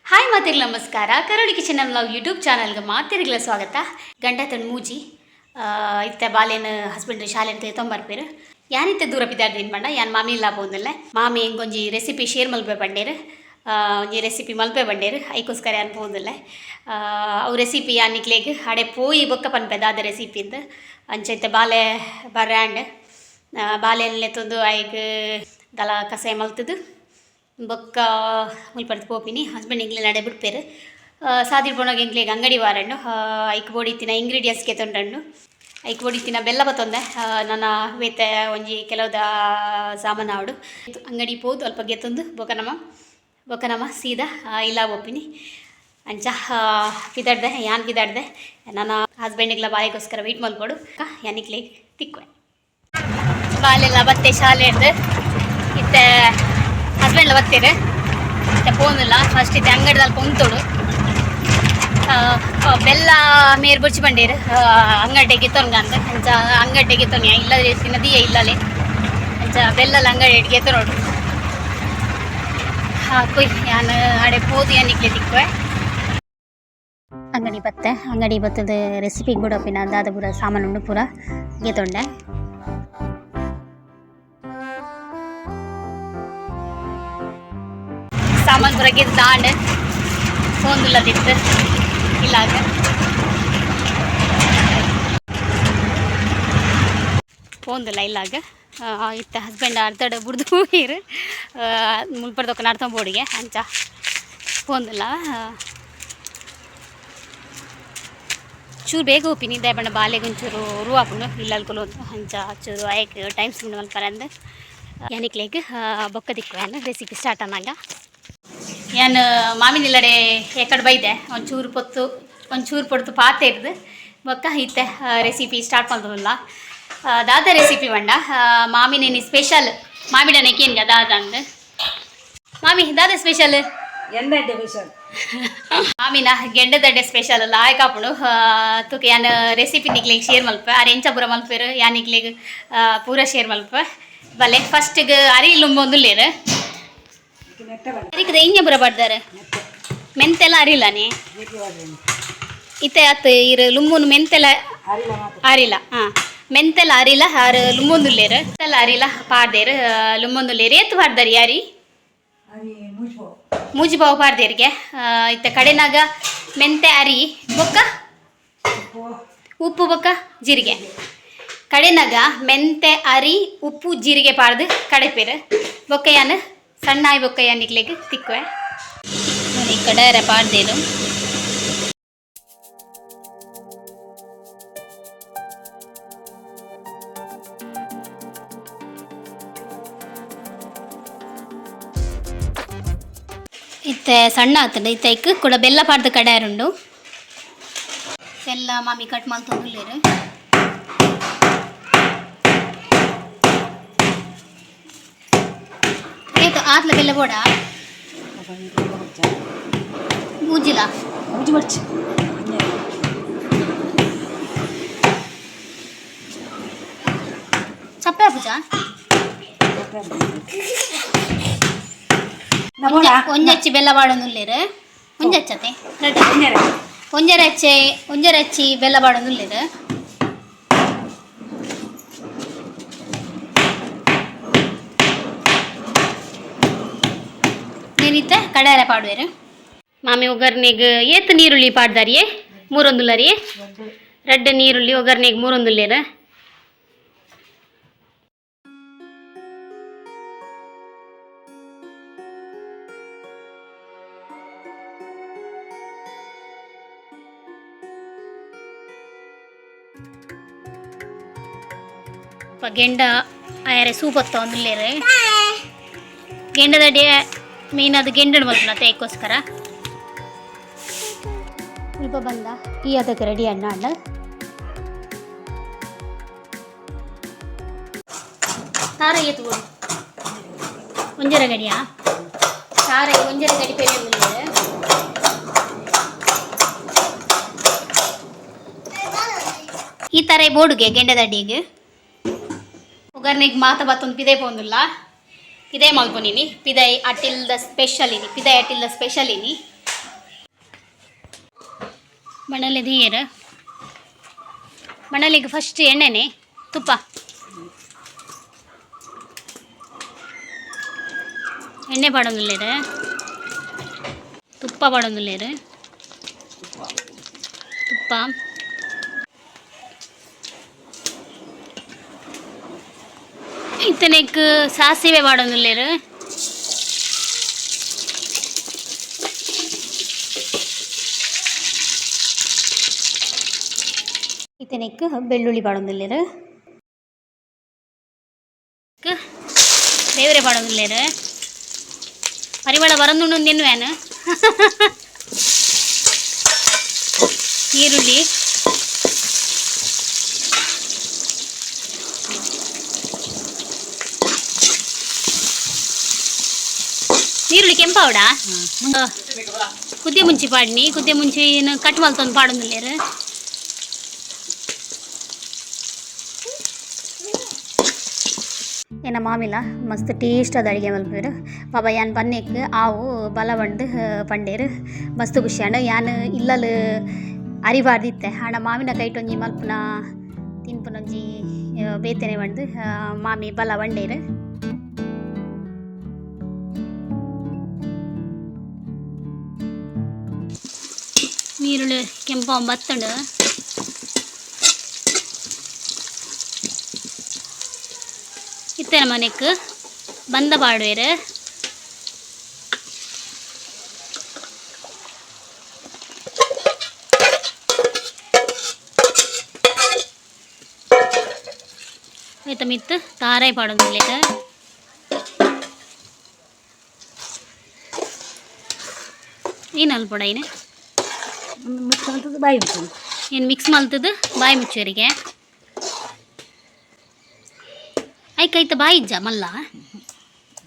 hi ಮಾತಿರ್ಲ ನಮಸ್ಕಾರ Karodi kitchen vlog YouTube ಚಾನಲ್ಗೆ ಮಾತಿರ್ಲ ಸ್ವಾಗತ ಗಂಡ ತನ್ನ ಮೂಜಿ ಇತ್ತ ಬಾಲೇನ ಹಸ್ಬೆಂಡ್ ಶಾಲೆ ಅಂತ ತೊಂಬರ್ಪೇರು ಯಾನಿತ್ತ ದೂರ ಬಿದ್ದಾಡ್ದೇನು ಬಣ್ಣ ಯಾನ್ ಮಾಮಿ ಇಲ್ಲ ಬೋದಲ್ಲ ಮಾಮಿ ಹೆಂಗೊಂಜಿ ರೆಸಿಪಿ ಶೇರ್ ಮಲ್ಪೆ ಬಂಡೇರು ಒಂಜಿ ರೆಸಿಪಿ ಮಲ್ಪೆ ಬಂಡೇರು ಐಕೋಸ್ಕರ ಅನ್ಬೋದಿಲ್ಲ ಅವು ರೆಸಿಪಿ ಯಾನಿಕ್ಲೇಗೆ ಹಡೆ ಪೋಯಿ ಬೊಕ್ಕ ಪನ್ಪೆದ ಅದ ರೆಸಿಪಿಂದ ಅಂಚೈತೆ ಬಾಲೆ ಬರ್ಯಾಂಡ್ ಬಾಲೆಲ್ಲ ತಂದು ಐಗೆ ದಲ ಕಸಾಯ ಮಲ್ತದು ಬೊಕ್ಕ ಮುಲ್ಪಡ್ದು ಪೋಪಿನಿ ಹಸ್ಬೆಂಡ್ ಇಂಗ್ಲೆ ನಡೆ ಬಿಡ್ಪೇರು ಸಾದಿರ್ ಪೋನಾಗ ಎಂಗ್ಲೆಗೆ ಅಂಗಡಿ ವಾರಣ್ಣು ಐಕ್ ಬೋಡಿತ್ತಿನ ಇಂಗ್ರೀಡಿಯೆಂಟ್ಸ್ ಕೆತ್ತೊಂಡಣ್ಣು ಐಕ್ ಬೋಡಿತ್ತಿನ ಬೆಲ್ಲ ಬತ್ತೊಂದೆ ನನ್ನ ಬೇತೆ ಒಂಜಿ ಕೆಲವುದ ಸಾಮಾನು ಆವಡು ಅಂಗಡಿ ಪೋದು ಅಲ್ಪ ಗೆತ್ತೊಂದು ಬೊಕನಮ ಸೀದಾ ಇಲ್ಲ ಒಪ್ಪಿನಿ ಅಂಚ ಬಿದಾಡ್ದೆ ಯಾನ್ ಬಿದಾಡ್ದೆ ನನ್ನ ಹಸ್ಬೆಂಡಿಗ್ಲ ಬಾಯಿಗೋಸ್ಕರ ವೆಯ್ಟ್ ಮಲ್ಕೊಡು ಯಾನಿಕ್ಲೆ ತಿಕ್ವೆ ಬಾಲೆಲ್ಲ ಬತ್ತೆ ಶಾಲೆ ಹಿಡ್ದು ಇತ್ತೆ ಹಸ್ಬೆಂಡ್ಲ ಬರ್ತೀರಿ ಮತ್ತೆ ಫೋನಿಲ್ಲ ಫಸ್ಟ್ ಇತ್ತೆ ಅಂಗಡಿದಲ್ಲಿ ಪೊಂತೋಡು ಬೆಲ್ಲ ಮೇರು ಬುಡ್ಚಿ ಬಂಡೀರು ಅಂಗಡಿಗೆ ತೊನ್ಗ ಅಂತ ಅಂಚ ಅಂಗಡಿಗೆ ತೊನ್ಯ ಇಲ್ಲದೆ ತಿನ್ನದಿಯೇ ಇಲ್ಲಲೇ ಅಂಚ ಬೆಲ್ಲಲ್ಲ ಅಂಗಡಿ ಹಿಡ್ಗೆ ನೋಡು ಕುಯ್ ನಾನು ಅಡೆ ಪೋದು ಏನಿಕ್ಲೆ ತಿಕ್ವೆ ಅಂಗಡಿ ಬತ್ತೆ ಅಂಗಡಿ ಬತ್ತದ ರೆಸಿಪಿಗೆ ಬಿಡೋಪಿನ ದಾದ ಪೂರ ಸಾಮಾನು ಉಂಡು ಪೂರ ಗೆತೊಂಡೆ ಸಾಮಾನು ಪೂರ ಗೆದ್ದು ದಾಂಡ್ ಫೋನ್ದುಲ್ಲದಿತ್ತು ಇಲ್ಲಾಗ ಫೋನ್ದುಲ್ಲ ಇಲ್ಲಾಗ ಇತ್ತ ಹಸ್ಬೆಂಡ್ ಅರ್ಧಡ್ ಬುಡ್ದು ಹೀರು ಮುಲ್ಪಡ್ದೊಕ್ಕ ನಡ್ತೊಂದು ಬೋಡಿಗೆ ಅಂಚ ಫೋನ್ದುಲ್ಲ ಚೂರು ಬೇಗ ಹೋಪಿನಿ ದಯಬಣ್ಣ ಬಾಲೆಗೆ ಒಂಚೂರು ರೂ ಹಾಕೊಂಡು ಇಲ್ಲಲ್ಕೊಲು ಅಂಚ ಚೂರು ಆಯ್ಕೆ ಟೈಮ್ ಸಿಂಗ್ ಮಲ್ಪರ ಅಂದು ಯಾನಿಕ್ಲೇಗೆ ಬೊಕ್ಕ ದಿಕ್ಕು ರೆಸಿಪಿ ಸ್ಟಾರ್ಟ್ ಅನ್ನಾಗ ನಾನು ಮಾಮಿನಿಲ್ಲಡೆ ಎಕಡೆ ಬೈದೆ ಒಂಚೂರು ಪೊತ್ತು ಪಾತೆ ಇರ್ದು ಬೊಕ್ಕ ಇತ್ತೆ ರೆಸಿಪಿ ಸ್ಟಾರ್ಟ್ ಮಾಡ್ದಲ್ಲ ದಾದ ರೆಸಿಪಿ ಬಂಡ ಮಾಮಿನೇನಿ ಸ್ಪೆಷಲ್ ಮಾಮಿಡನೇಕೇನ್ಗ ದಾದ ಅಂದು ಮಾಮಿ ದಾದ ಸ್ಪೆಷಲ್ ಎಂದಡ್ಡೆ ಸ್ಪೆಷಲ್ ಮಾಮಿನ ಗೆಂಡದಡ್ಡೆ ಸ್ಪೆಷಲ್ ಅಲ್ಲ ಆಯ್ಕಾಪುಡು ತುಕ ಯಾನ್ ರೆಸಿಪಿ ನಿಕ್ಲಿಗೆ ಶೇರ್ ಮಲ್ಪ ಅರೆ ಎಂಚ ಪೂರ ಮಲ್ಪೇರು ಯಾನಿಕ್ಲಿಗೆ ಪೂರ ಶೇರ್ ಮಲ್ಪ ಬಲೆ ಫಸ್ಟ್ಗೆ ಅರಿ ಲುಂಬೊಂದು ಲೇರು ಅದಕ್ಕೆ ಇಂಜ ಪೂರ ಬಡ್ದಾರೆ ಮೆಂತೆಲ್ಲ ಅರಿಲ್ಲನೇ ಇತ್ತೆ ಅತ್ತು ಇರು ಲುಂಬುನು ಮೆಂತೆಲ್ಲ ಅರಿಲ್ಲ ಮೆಂತೆಲ್ಲ ಅರಿಲ್ಲ ಹಾರು ಲುಂಬೊಂದುಲ್ಲೇರು ಎಲ್ಲ ಅರಿಲ್ಲ ಪಾಡ್ದೇರು ಲುಂಬೊಂದುಲ್ಲೇರು ಏತ್ ಪಾಡ್ದಾರಿ ಯಾರಿ ಮೂಜಿಬಾವು ಪಾಡ್ದೇರಿಗೆ ಇತ್ತ ಕಡೆನಾಗ ಮೆಂತೆ ಅರಿ ಬೊಕ್ಕ ಉಪ್ಪು ಬೊಕ್ಕ ಜೀರಿಗೆ ಕಡೆನಾಗ ಮೆಂತೆ ಅರಿ ಉಪ್ಪು ಜೀರಿಗೆ ಪಾಡ್ದು ಕಡೆಪೇರು ಬೊಕ್ಕ ಯಾನು ಸಣ್ಣ ಆಯ್ ಬೊಕ್ಕ ಯಾನಿಕ್ಲೆಗೆ ತಿಕ್ವೆ ಈ ಕಡೆ ಪಾಡ್ದೇನು ಇತ್ತೆ ಸಣ್ಣ ಆತಂಡ ಇತ್ತೈಕ್ ಕೂಡ ಬೆಲ್ಲ ಪಾಡ್ದು ಕಡೆ ಯಾರುಂಡು ಬೆಲ್ಲ ಮಾಮಿ ಕಟ್ ಮಾಡ್ತೊಂದುಲ್ಲೇರು ಏತು ಆತ್ಲ ಬೆಲ್ಲ ಬೋಡ ಮೂಜಿಲ ಮುಜಿ ಬರ್ಚಿ ಚಪ್ಪೆ ಪೂಜ ಒಂಜಚ್ಚಿ ಬೆಲ್ಲ ಬಾಡೊಂದುಲ್ಲೇರು ಒಂಜಚ್ಚತೆ ಒಂಜರಚ್ಚಿ ಬೆಲ್ಲ ಬಾಡೊಂದುಲ್ಲೇರು ಏನಿತ್ತ ಕಡಾರ ಪಾಡುವೇರು ಮಾಮಿ ಒಗ್ಗರ್ನೆಗೆ ಏತ್ ನೀರುಳ್ಳಿ ಪಾಡ್ದಾರಿಯೇ ಮೂರೊಂದುಲ್ಲರಿಯೇ ರೆಡ್ ನೀರುಳ್ಳಿ ಒಗ್ಗರ್ನೆಗೆ ಮೂರೊಂದುಲ್ಲೇರು ಗೆಂಡ ಆಯರೆ ಸೂಪ್ ಹೊತ್ತ ಒಂದುಲ್ಲೇರು ಗೆಂಡದ ಮೇನ್ ಅದು ಗೆಂಡನ ಮಲ್ಪನ ತೇಕೋಸ್ಕರ ಸ್ವಲ್ಪ ಬಂದ ಈ ಅದಕ್ಕೆ ರೆಡಿ ಅಣ್ಣ ಸಾರ ಎತ್ಬೋದು ಒಂಜರ ಗಡಿಯಾ ಸಾರ ಒಂಜರ ಗಡಿ ಪೇರೆ ಈ ಥರ ಬೋಡುಗೆ ಗೆಂಡದಡ್ಡಿಗೆ ಒಗ್ಗರ್ನೆಗೆ ಮಾತ ಬತ್ತೊಂದು ಪಿದೆ ಪೋಂದಿಲ್ಲ ಪಿದೆ ಮಲ್ಪೊನಿನಿ ಪಿದೈ ಅಟಿಲ್ದ ಸ್ಪೆಷಲ್ ಇನಿ ಪಿದೈ ಅಟಿಲ್ದ ಸ್ಪೆಷಲ್ ಇನಿ ಮಣಲೆ ನೀರು ಮಣಲಿಗೆ ಫಸ್ಟ್ ಎಣ್ಣೆನೆ ತುಪ್ಪ ಎಣ್ಣೆ ಪಾಡೊಂದುಲ್ಲೇರು ತುಪ್ಪ ಪಾಡೊಂದುಲ್ಲೇರು ತುಪ್ಪ ಇತ್ತನೆಕ್ ಸಾಸಿವೆ ಪಾಡೊಂದುಲ್ಲೇರು ಇತ್ತನೆಕ್ ಬೆಳ್ಳುಳ್ಳಿ ಪಾಡೊಂದುಲ್ಲೇರು ದೇವರೆ ಪಾಡೊಂದುಲ್ಲೇರು ಪರಿಮಳ ಬರಂದುಂಡು ತಿನ್ನುವೇನು ಈರುಳ್ಳಿ ನೀರುಳ್ಳಿ ಕೆಂಪವಡ ಕುದ್ದೆ ಮುಂಚಿ ಪಾಡ್ನಿ ಕುದ್ದೆ ಮುಂಚಿ ಕಟ್ ಮಲ್ತೊಂದು ಪಾಡೊಂದುಲ್ಲೇರು ಏನ ಮಾಮಿಲ ಮಸ್ತ್ ಟೇಸ್ಟ್ ಅದು ಅಡುಗೆ ಮಲ್ಪೇರು ಪಾಪ ಯಾನ್ ಬನ್ನೆಕ್ ಆವು ಬಲ ಬಂಡು ಪಂಡೇರು ಮಸ್ತ್ ಖುಷಿ ಅಂಡ ಯಾನ್ ಇಲ್ಲಲು ಅರಿಬಾರ್ದಿತ್ತೆ ಆಂಡ ಮಾವಿನ ಕೈಟೊಂಜಿ ಮಲ್ಪುನ ತಿನ್ಪುನೊಂಜಿ ಬೇತನೆ ಬಂದು ಮಾಮಿ ಬಲ ಬಂಡೇರು ನೀರುಳ್ಳಿ ಕೆಂಪ ಬತ್ತಂಡು ಇತ್ತನ ಮನೆಕ್ ಬಂದ ಪಾಡುವೇರು ಆಯ್ತ ಮಿತ್ತು ತಾರಾಯಿ ಪಾಡೊಂದುಲ್ಲೇರು ಏನು ಅಲ್ಪಡ ಏನು ಮಿಕ್ಸ್ ಮಾಡ್ತದೆ ಬಾಯಿ ಬಿಟ್ಟು ಏನು ಮಿಕ್ಸ್ ಮಲ್ತದ್ದು ಬಾಯಿ ಮುಚ್ಚೋರಿಗೆ ಐಕಾಯ್ತ ಬಾಯಿ ಇಜ್ಜ ಮಲ್ಲ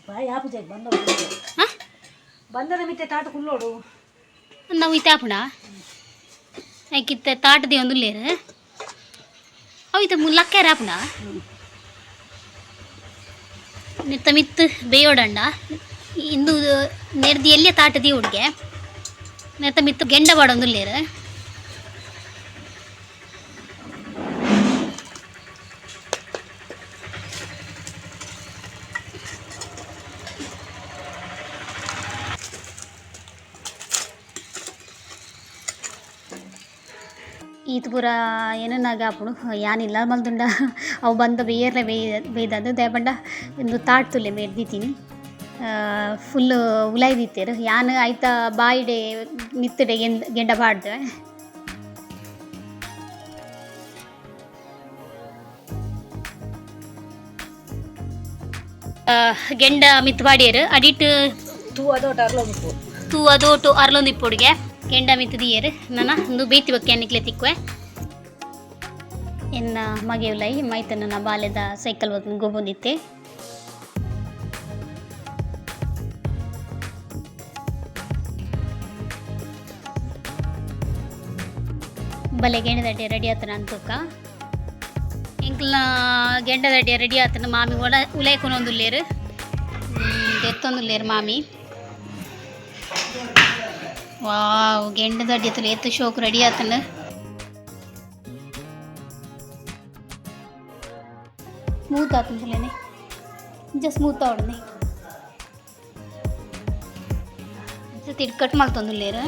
ಬಾಯಿ ಆಪುಜ ಹಾಂ ಬಂದದ ಮಿತ್ತೆ ತಾಟ ಕುಲ್ಲೋಡು ನಾವು ಇತ್ತೆ ಆಪುಣ ಐಕಿತ್ತ ತಾಟದಿ ಒಂದು ಲೇರು ಅವು ಇತ್ತ ಲಕ್ಕ್ಯಾರ ಆಪುಣ ನಿತ್ತ ಮಿತ್ತು ಬೇಯೋಡಂಡ ಇಂದು ನೆರ್ದಿ ಎಲ್ಲೇ ತಾಟದಿ ಹುಡ್ಗೆ ನೆತ್ತ ಮಿತ್ತು ಗೆಂಡ ಬಾಡೊಂದು ಲೇರು ಈತ ಪೂರ ಏನನ್ನಾಗ ಆಪುಡು ಯಾನಿಲ್ಲ ಮಲ್ದುಂಡ ಅವು ಬಂದ ಬೇಯರ್ಲೆ ಬೇಯ್ದದ್ದು ದೇಪಂಡ ಒಂದು ತಾಟ್ತುಲೆ ಮೇರ್ದಿತೀನಿ ಫುಲ್ಲು ಉಲಾಯ್ದಿತ್ತೇರು ಯಾನ್ ಆಯ್ತ ಬಾಯಿಡೆ ಮಿತ್ತಡೆ ಗೆಂಡ ಬಾಡ್ದೆ ಗೆಂಡ ಮಿತ್ತು ಬಾಡಿಯರು ಅಡಿಟ್ ತೂ ಅದೋಟ ಅರ್ಲೋದು ತೂ ಅದೋಟು ಅರ್ಲೊಂದು ಇಪ್ಪುಡಿಗೆ ಗೆಂಡ ಮಿತ್ತು ದಿಯರು ನನ್ನ ಒಂದು ಬೇತಿ ಬಕ್ಕೆ ಅನ್ನಿಕ್ಲೆ ತಿಕ್ಕುವೆ ಎನ್ನ ಮಗೆ ಉಲೈ ಮೈತ ನನ್ನ ಬಾಲ್ಯದ ಸೈಕಲ್ ಗೊಬ್ಬಂದಿತ್ತೆ ಬಲೆ ಗೆಂಡದಡ್ಡಿ ರೆಡಿ ಆತನ ಅಂತೂಕ ಇಂಕ್ಲ ಗೆಂಡದಡ್ಡಿ ರೆಡಿ ಆತನ ಮಾಮಿ ಉಲೈಕೊನೊಂದುಲ್ಲೇರು ಎತ್ತೊಂದುಲ್ಲೇರು ಮಾಮಿ ವಾವ್ ಗೆಂಡದಡ್ಡಿ ಎತ್ತಲು ಎತ್ತು ಶೋಕು ರೆಡಿ ಆತನ ಸ್ಮೂತ್ ಆತಂತಲೇನೆ ಇಂಚ ಸ್ಮೂತ್ ಆವಡನೆ ತಿಡ್ ಕಟ್ ಮಾಡ್ತೊಂದುಲ್ಲೇರು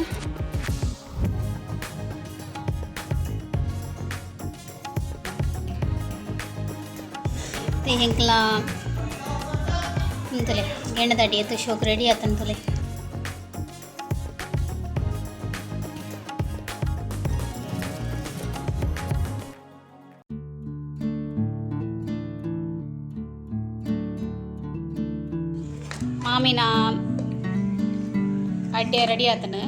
ಹೆಂಕ್ಲ ಇಂತಲೆ ಗೆಂಡದಡ್ಡಿ ಎತ್ತು ಶೋಕು ರೆಡಿ ಆತಂತಲೆ ಮಾಮಿನ ಅಡ್ಡೆ ರೆಡಿ ಆತನು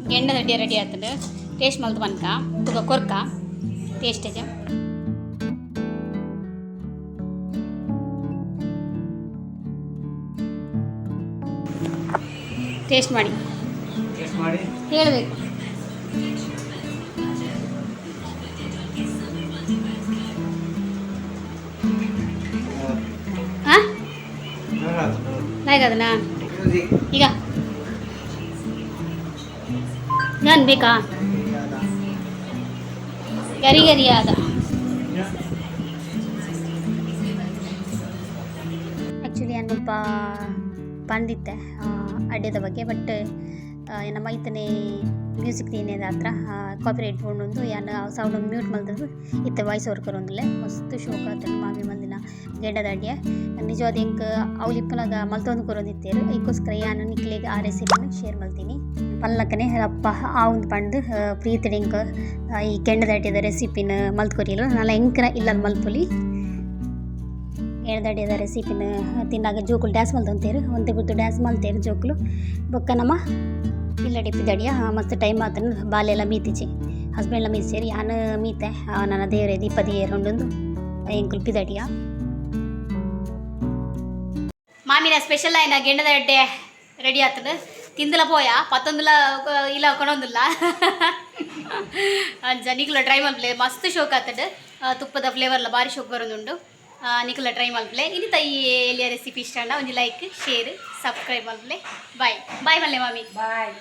ಗೆಂಡದ ಅಡ್ಡೆ ರೆಡಿ ಆತನು ಟೇಸ್ಟ್ ಮಲ್ತು ಬನ್ಕ ತುಗ ಕೊರ್ಕ ಟೇಸ್ಟಿಗೆ ಟೇಸ್ಟ್ ಮಾಡಿ ಹೇಳಬೇಕು ಹಾಂ ಅದನ್ನ ಈಗ ನಾನು ಬೇಕಾ ಗರಿ ಗರಿಯಾದ ಆ್ಯಕ್ಚುಲಿ ಅನ್ನೊಬ್ಬ ಪಂದಿತ್ತೆ ಅಡ್ಯದ ಬಗ್ಗೆ ಬಟ್ ನಮ್ಮ ಐತನೇ ಮ್ಯೂಸಿಕ್ ಏನಿದೆ ಹತ್ರ ಕಾಪಿರೈಟ್ ಒಂದು ಯಾನು ಸೌಂಡ್ ಒಂದು ಮ್ಯೂಟ್ ಮಲ್ತದ್ದು ಇತ್ತ ವಾಯ್ಸ್ ಓವರ್ ಕೊರೊಂದಿಲ್ಲ ಮಸ್ತ್ ಶೋಕ ಆತನು ಮಾಮಿ ಮಂದಿನ ಗೆಂಡದ ಅಡ್ಯ ನಿಜವಾದ ಇಂಕ ಅವ್ಲು ಇಪ್ಪನಾಗ ಮಲ್ತೊಂದು ಕೊರೊಂದಿತ್ತೇರು ಇದಕ್ಕೋಸ್ಕರ ಯಾನು ನಿಕ್ಲಿಗೆ ಆ ರೆಸಿಪಿನ ಶೇರ್ ಮಾಡ್ತೀನಿ ಪಲ್ಲಕ್ಕನೆ ಅಪ್ಪ ಆ ಒಂದು ಪಂಡು ಪ್ರೀತಿ ಇಂಕ ಈ ಗೆಂಡದ ಅಡ್ಯದ ರೆಸಿಪಿನ ಮಲ್ತ್ಕೊರಿಯಲು ನಾಳೆ ಎಂಕರ ಇಲ್ಲದ ಮಲ್ಪೊಲಿ ಎಣ್ಣೆದಡ್ಯದ ರೆಸಿಪಿನ ತಿನ್ನಾಗ ಜೋಕುಲು ಡ್ಯಾನ್ಸ್ ಮಲ್ತೊಂತೇರು ಒಂದೇ ಬಿಟ್ಟು ಡ್ಯಾನ್ಸ್ ಮಲ್ತೇರು ಜೋಕುಲು ಬೊಕ್ಕ ನಮ್ಮ ಇಲ್ಲ ಡಿಪ್ಪಿದಡಿಯ ಮಸ್ತ್ ಟೈಮ್ ಆತನು ಬಾಲೆಲ್ಲ ಮೀತಿಚಿ ಹಸ್ಬೆಂಡ್ಲ ಮೀತಿ ಸೇರಿ ಯಾನು ಮೀತೆ ನನ್ನ ದೇವರೇ ದೀಪದಿ ಏರೊಂಡೊಂದು ಎಂಕುಲು ಪಿದಡಿಯ ಮಾಮಿನ ಸ್ಪೆಷಲ್ ಆಯ್ನ ಗೆಂಡದ ಅಡ್ಡೆ ರೆಡಿ ಆತನು ತಿಂದಲ ಪೋಯ ಪತ್ತೊಂದುಲ ಇಲ್ಲ ಕೊಡೊಂದಿಲ್ಲ ಅಂಚ ನಿಕುಲ ಟ್ರೈ ಮಲ್ಪಲೆ ಮಸ್ತ್ ಶೋಕ್ ಆತಡು ತುಪ್ಪದ ಫ್ಲೇವರ್ಲ ಭಾರಿ ಶೋಕ್ ಬರೋದುಂಡು ನಿಕುಲ ಟ್ರೈ ಮಲ್ಪಲೆ ಇನ್ನಿತ ಈ ಎಲ್ಲಿಯ ರೆಸಿಪಿ ಇಷ್ಟ ಒಂಜಿ ಲೈಕ್ ಶೇರ್ ಸಬ್ಸ್ಕ್ರೈಬ್ ಮಲ್ಪಲೆ ಬಾಯ್ ಬಾಯ್ ಮಲ್ಲೆ ಮಾಮಿ ಬಾಯ್